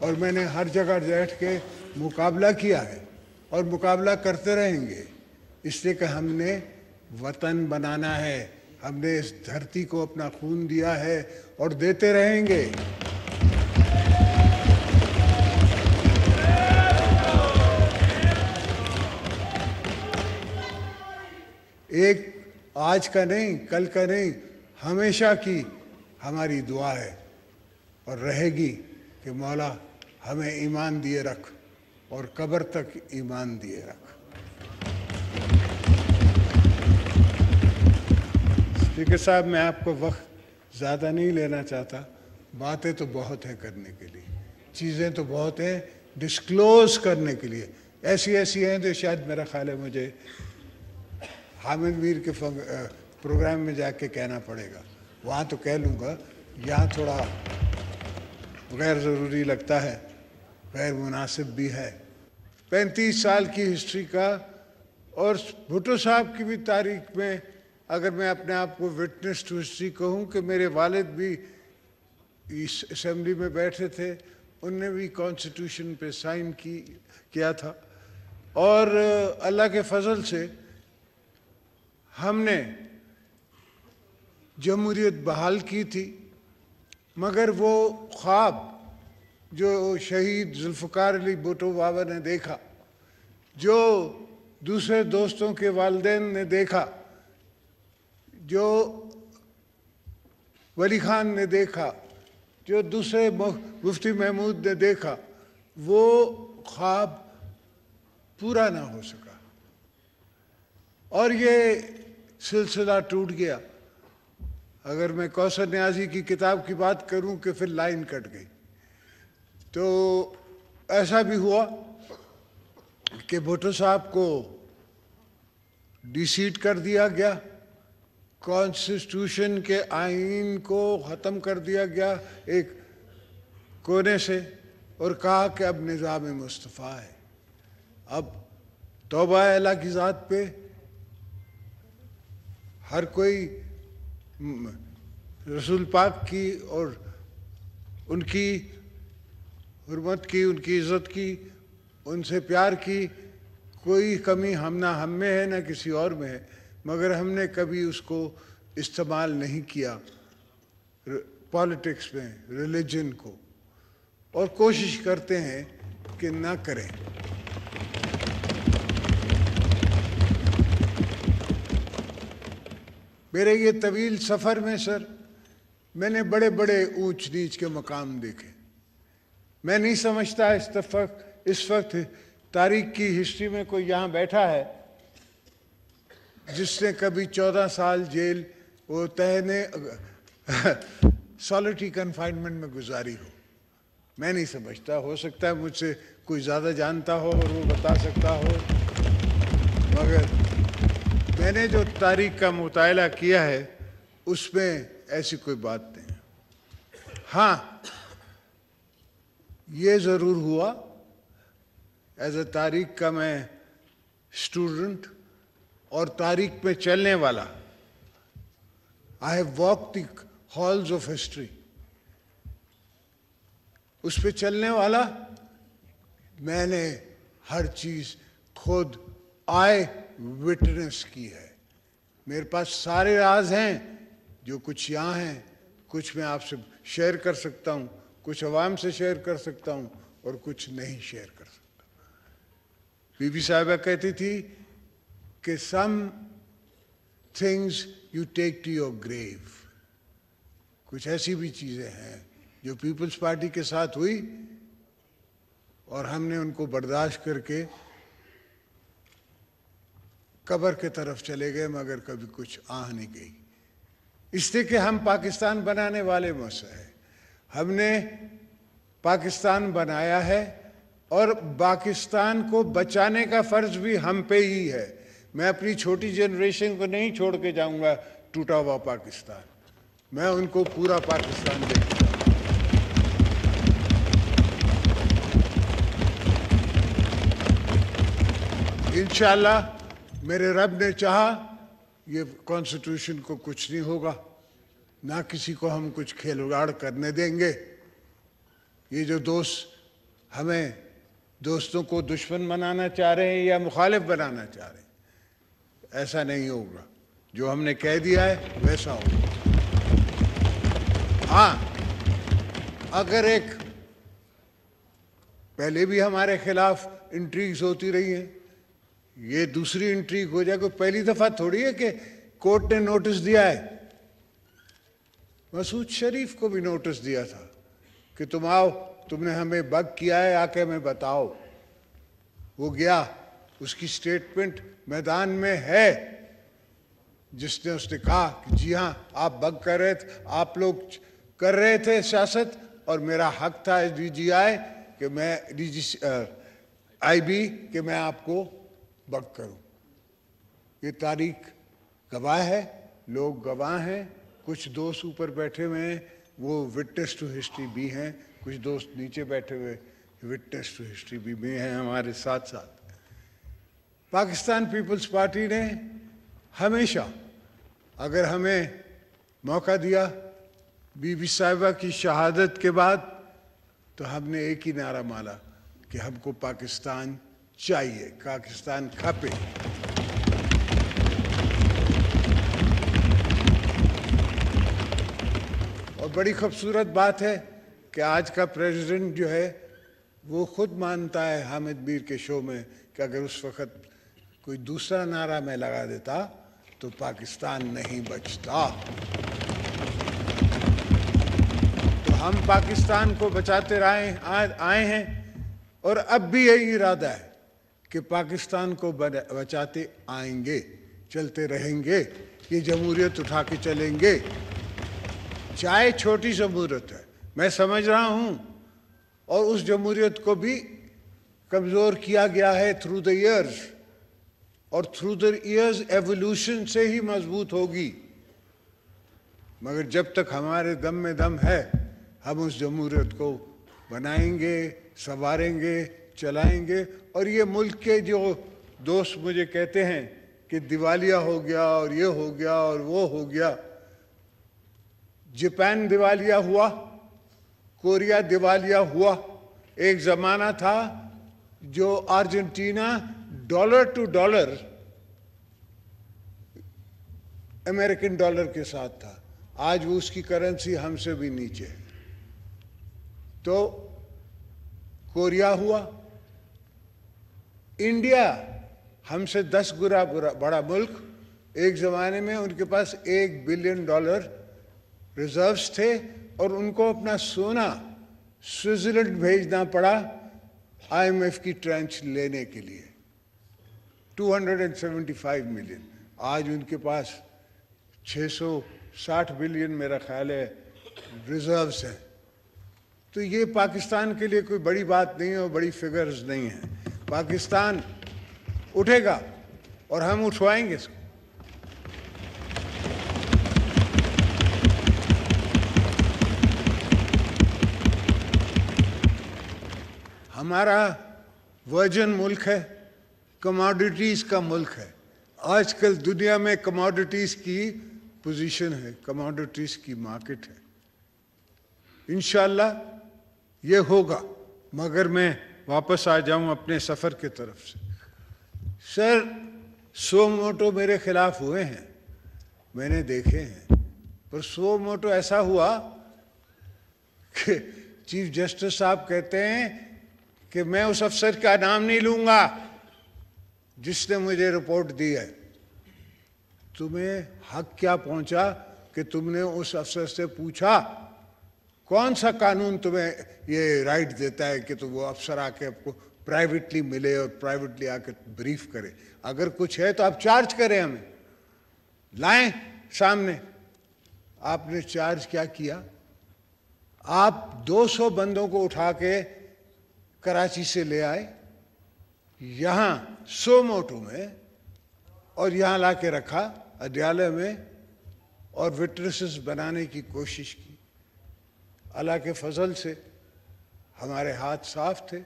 اور میں نے ہر جگہ بیٹھ کے مقابلہ کیا ہے اور مقابلہ کرتے رہیں گے، اس لیے کہ ہم نے وطن بنانا ہے، ہم نے اس دھرتی کو اپنا خون دیا ہے اور دیتے رہیں گے۔ ایک آج کا نہیں، کل کا نہیں، ہمیشہ کی ہماری دعا ہے اور رہے گی کہ مولا ہمیں ایمان دیے رکھ اور قبر تک ایمان دیے رکھ۔ اسپیکر صاحب، میں آپ کو وقت زیادہ نہیں لینا چاہتا، باتیں تو بہت ہیں کرنے کے لیے، چیزیں تو بہت ہیں ڈسکلوز کرنے کے لیے، ایسی ہیں تو شاید میرا خیال ہے مجھے حامد میر کے پروگرام میں جا کے کہنا پڑے گا، وہاں تو کہہ لوں گا، یہاں تھوڑا غیر ضروری لگتا ہے، غیر مناسب بھی ہے۔ 35 سال کی ہسٹری کا اور بھٹو صاحب کی بھی تاریخ میں اگر میں اپنے آپ کو وٹنس ٹو ہسٹری کہوں کہ میرے والد بھی اس اسمبلی میں بیٹھے تھے، ان نے بھی کانسٹیٹیوشن پہ سائن کیا تھا، اور اللہ کے فضل سے ہم نے جمہوریت بحال کی تھی، مگر وہ خواب جو شہید ذوالفقار علی بھٹو بابا نے دیکھا، جو دوسرے دوستوں کے والدین نے دیکھا، جو ولی خان نے دیکھا، جو دوسرے مفتی محمود نے دیکھا، وہ خواب پورا نہ ہو سکا اور یہ سلسلہ ٹوٹ گیا۔ اگر میں کوثر نیازی کی کتاب کی بات کروں کہ پھر لائن کٹ گئی، تو ایسا بھی ہوا کہ بھٹو صاحب کو ڈی سیٹ کر دیا گیا، کانسٹیٹیوشن کے آئین کو ختم کر دیا گیا ایک کونے سے، اور کہا کہ اب نظام مصطفیٰ ہے، اب توبہ ہے اللہ کی ذات پہ، ہر کوئی رسول پاک کی اور ان کی حرمت کی، ان کی عزت کی، ان سے پیار کی کوئی کمی نہ ہم میں ہے نہ کسی اور میں ہے، مگر ہم نے کبھی اس کو استعمال نہیں کیا پالیٹکس میں، ریلیجن کو، اور کوشش کرتے ہیں کہ نہ کریں۔ میرے یہ طویل سفر میں سر، میں نے بڑے بڑے اونچ نیچ کے مقام دیکھے۔ میں نہیں سمجھتا اس وقت تاریخ کی ہسٹری میں کوئی یہاں بیٹھا ہے جس نے کبھی 14 سال جیل وہ تہنے سالٹری کنفائنمنٹ میں گزاری ہو۔ میں نہیں سمجھتا، ہو سکتا ہے مجھ سے کوئی زیادہ جانتا ہو اور وہ بتا سکتا ہو، مگر میں نے جو تاریخ کا مطالعہ کیا ہے اس میں ایسی کوئی بات نہیں۔ ہاں، یہ ضرور ہوا، ایز اے تاریخ کا میں اسٹوڈنٹ اور تاریخ میں چلنے والا، I have walked the halls of history، اس پہ چلنے والا میں نے ہر چیز خود آئے وٹنس کی ہے۔ میرے پاس سارے راز ہیں، جو کچھ یہاں ہیں، کچھ میں آپ سے شیئر کر سکتا ہوں، کچھ عوام سے شیئر کر سکتا ہوں اور کچھ نہیں شیئر کر سکتا۔ بی بی صاحبہ کہتی تھی کہ some things you take to your grave، کچھ ایسی بھی چیزیں ہیں جو پیپلز پارٹی کے ساتھ ہوئی اور ہم نے ان کو برداشت کر کے قبر کے طرف چلے گئے، مگر کبھی کچھ آہ نہیں گئی، اس لیے کہ ہم پاکستان بنانے والے موثر ہیں۔ ہم نے پاکستان بنایا ہے اور پاکستان کو بچانے کا فرض بھی ہم پہ ہی ہے۔ میں اپنی چھوٹی جنریشن کو نہیں چھوڑ کے جاؤں گا ٹوٹا ہوا پاکستان، میں ان کو پورا پاکستان دے گا۔ انشاءاللہ میرے رب نے چاہا یہ کانسٹیٹیوشن کو کچھ نہیں ہوگا، نہ کسی کو ہم کچھ کھیل اڑاڑ کرنے دیں گے۔ یہ جو دوست ہمیں دوستوں کو دشمن بنانا چاہ رہے ہیں یا مخالف بنانا چاہ رہے ہیں. ایسا نہیں ہوگا. جو ہم نے کہہ دیا ہے ویسا ہوگا. ہاں اگر ایک پہلے بھی ہمارے خلاف انٹریگز ہوتی رہی ہیں, یہ دوسری انٹریگ ہو جائے. کوئی پہلی دفعہ تھوڑی ہے کہ کورٹ نے نوٹس دیا ہے. مسعود شریف کو بھی نوٹس دیا تھا کہ تم آؤ, تم نے ہمیں بگ کیا ہے, آ کے ہمیں بتاؤ. وہ گیا, اس کی سٹیٹمنٹ میدان میں ہے, جس نے کہا کہ جی ہاں آپ بگ کر رہے تھے, آپ لوگ کر رہے تھے سیاست, اور میرا حق تھا ڈی جی آئی کہ میں آئی بی کہ میں آپ کو بگ کروں. یہ تاریخ گواہ ہے, لوگ گواہ ہیں. کچھ دوست اوپر بیٹھے ہوئے ہیں, وہ وٹنس ٹو ہسٹری بھی ہیں. کچھ دوست نیچے بیٹھے ہوئے وٹنس ٹو ہسٹری بھی ہیں ہمارے ساتھ ساتھ. پاکستان پیپلز پارٹی نے ہمیشہ اگر ہمیں موقع دیا, بی بی صاحبہ کی شہادت کے بعد, تو ہم نے ایک ہی نعرہ مارا کہ ہم کو پاکستان چاہیے, پاکستان کھپے. اور بڑی خوبصورت بات ہے کہ آج کا پریزیڈنٹ جو ہے وہ خود مانتا ہے حامد میر کے شو میں کہ اگر اس وقت کوئی دوسرا نعرہ میں لگا دیتا تو پاکستان نہیں بچتا. تو ہم پاکستان کو بچاتے آئے ہیں, اور اب بھی یہی ارادہ ہے کہ پاکستان کو بچاتے آئیں گے, چلتے رہیں گے. یہ جمہوریت اٹھا کے چلیں گے. چاہے چھوٹی جمہوریت ہے, میں سمجھ رہا ہوں, اور اس جمہوریت کو بھی کمزور کیا گیا ہے تھرو دا ایئرز, اور تھرو دا ایئرز ایولیوشن سے ہی مضبوط ہوگی. مگر جب تک ہمارے دم میں دم ہے, ہم اس جمہوریت کو بنائیں گے, سنواریں گے, چلائیں گے. اور یہ ملک کے جو دوست مجھے کہتے ہیں کہ دیوالیہ ہو گیا اور یہ ہو گیا اور وہ ہو گیا, جاپان دیوالیہ ہوا, کوریا دیوالیہ ہوا. ایک زمانہ تھا جو Argentina dollar to dollar American dollar کے ساتھ تھا. آج وہ اس کی کرنسی ہم سے بھی نیچے ہے. تو کوریا ہوا. انڈیا ہم سے 10 گنا بڑا ملک, ایک زمانے میں ان کے پاس $1 بلین ریزروز تھے, اور ان کو اپنا سونا سوئٹزرلینڈ بھیجنا پڑا آئی ایم ایف کی ٹرانچ لینے کے لیے. 275 ملین. آج ان کے پاس 660 بلین میرا خیال ہے ریزروز ہیں. تو یہ پاکستان کے لیے کوئی بڑی بات نہیں ہے اور بڑی فگرز نہیں ہیں. پاکستان اٹھے گا اور ہم اٹھوائیں گے اس کو. ہمارا ورجن ملک ہے, کموڈیٹیز کا ملک ہے. آج کل دنیا میں کموڈیٹیز کی پوزیشن ہے, کموڈیٹیز کی مارکیٹ ہے. انشاءاللہ یہ ہوگا. مگر میں واپس آ جاؤں اپنے سفر کی طرف سے. سر 100 موٹو میرے خلاف ہوئے ہیں, میں نے دیکھے ہیں, پر 100 موٹو ایسا ہوا کہ چیف جسٹس صاحب کہتے ہیں کہ میں اس افسر کا نام نہیں لوں گا جس نے مجھے رپورٹ دی ہے. تمہیں حق کیا پہنچا کہ تم نے اس افسر سے پوچھا؟ کون سا قانون تمہیں یہ رائٹ دیتا ہے کہ تو وہ افسر آ کے آپ کو پرائیویٹلی ملے اور پرائیویٹلی آ کے بریف کرے؟ اگر کچھ ہے تو آپ چارج کریں, ہمیں لائیں سامنے. آپ نے چارج کیا کیا؟ آپ 200 بندوں کو اٹھا کے کراچی سے لے آئے یہاں 100 موٹو میں, اور یہاں لا کے رکھا اڈیالہ میں, اور وٹنسز بنانے کی کوشش کی. اللہ کے فضل سے ہمارے ہاتھ صاف تھے,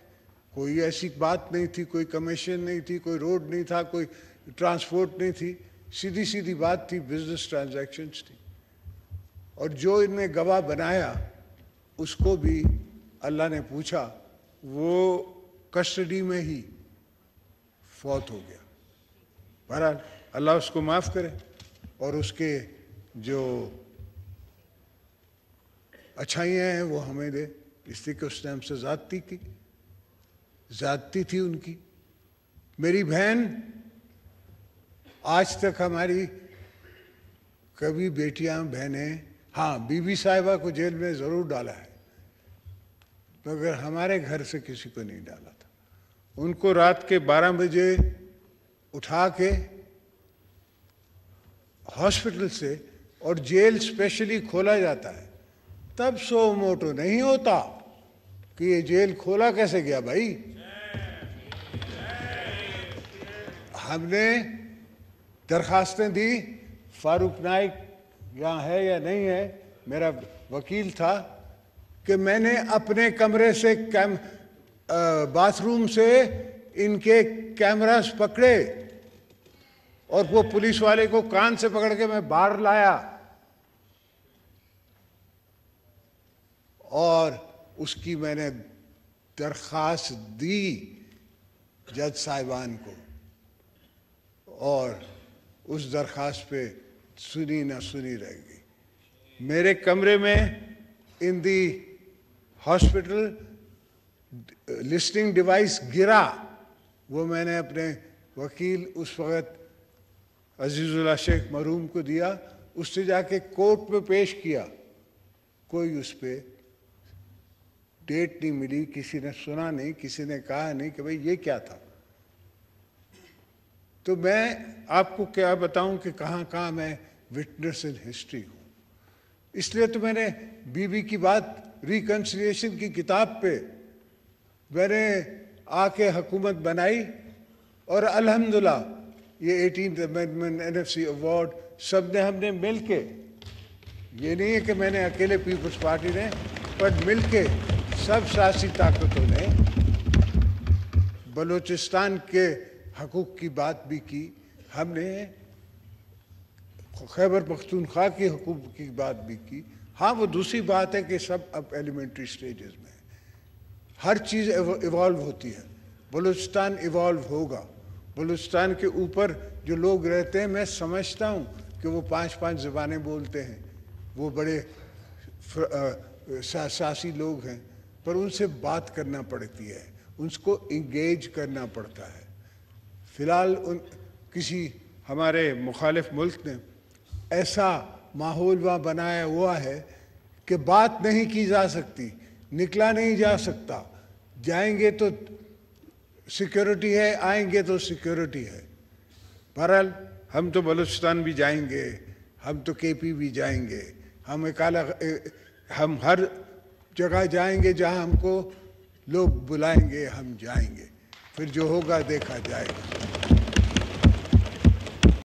کوئی ایسی بات نہیں تھی, کوئی کمیشن نہیں تھی, کوئی روڈ نہیں تھا, کوئی ٹرانسپورٹ نہیں تھی, سیدھی سیدھی بات تھی, بزنس ٹرانزیکشنز تھی. اور جو ان نے گواہ بنایا اس کو بھی اللہ نے پوچھا وہ کسٹڈی میں ہی فوت ہو گیا. بہرحال اللہ اس کو معاف کرے اور اس کے جو اچھائیاں ہیں وہ ہمیں دے، اس لیے کہ اس نے ہم سے زیادتی تھی ان کی. میری بہن آج تک ہماری کبھی بیٹیاں بہنیں، ہاں بی بی صاحبہ کو جیل میں ضرور ڈالا ہے مگر ہمارے گھر سے کسی کو نہیں ڈالا تھا. ان کو رات کے 12 بجے اٹھا کے ہاسپٹل سے اور جیل اسپیشلی کھولا جاتا ہے، تب سو موٹو نہیں ہوتا کہ یہ جیل کھولا کیسے گیا بھائی. ہم نے درخواستیں دی، فاروق نائک یہاں ہے یا نہیں ہے، میرا وکیل تھا، کہ میں نے اپنے کمرے سے باتھ روم سے ان کے کیمراز پکڑے اور وہ پولیس والے کو کان سے پکڑ کے میں باہر لایا اور اس کی میں نے درخواست دی جج صاحبان کو، اور اس درخواست پہ سنی نہ سنی رہ گئی. میرے کمرے میں ان دی ہاسپٹل لسٹنگ ڈیوائس گرا، وہ میں نے اپنے وکیل اس وقت عزیز اللہ شیخ مرحوم کو دیا، اس سے جا کے کورٹ میں پیش کیا. کوئی اس پہ ڈیٹ نہیں ملی، کسی نے سنا نہیں، کسی نے کہا نہیں کہ بھئی یہ کیا تھا. تو میں آپ کو کیا بتاؤں کہ کہاں کہاں میں وٹنس ان ہسٹری ہوں. اس لیے تو میں نے بی بی کی بات ریکنسیلیشن کی کتاب پہ میں نے آ کے حکومت بنائی، اور الحمدللہ یہ 18th امینڈمنٹ NFC ایوارڈ سب نے ہم نے مل کے، یہ نہیں ہے کہ میں نے اکیلے پیپلز پارٹی نے، پر مل کے سب سیاسی طاقتوں نے بلوچستان کے حقوق کی بات بھی کی. ہم نے خیبر پختونخوا کے حقوق کی بات بھی کی. ہاں وہ دوسری بات ہے کہ سب اب ایلیمنٹری سٹیجز میں ہیں، ہر چیز ایوالو ہوتی ہے. بلوچستان ایوالو ہوگا. بلوچستان کے اوپر جو لوگ رہتے ہیں، میں سمجھتا ہوں کہ وہ 5 زبانیں بولتے ہیں، وہ بڑے سیاسی لوگ ہیں، پر ان سے بات کرنا پڑتی ہے، ان کو انگیج کرنا پڑتا ہے. فی الحال کسی ہمارے مخالف ملک نے ایسا ماحول وہاں بنایا ہوا ہے کہ بات نہیں کی جا سکتی، نکلا نہیں جا سکتا. جائیں گے تو سیکیورٹی ہے، آئیں گے تو سیکیورٹی ہے. بہرحال ہم تو بلوچستان بھی جائیں گے، ہم تو KP بھی جائیں گے، ہم ہر جگہ جائیں گے جہاں ہم کو لوگ بلائیں گے، ہم جائیں گے. پھر جو ہوگا دیکھا جائے گا.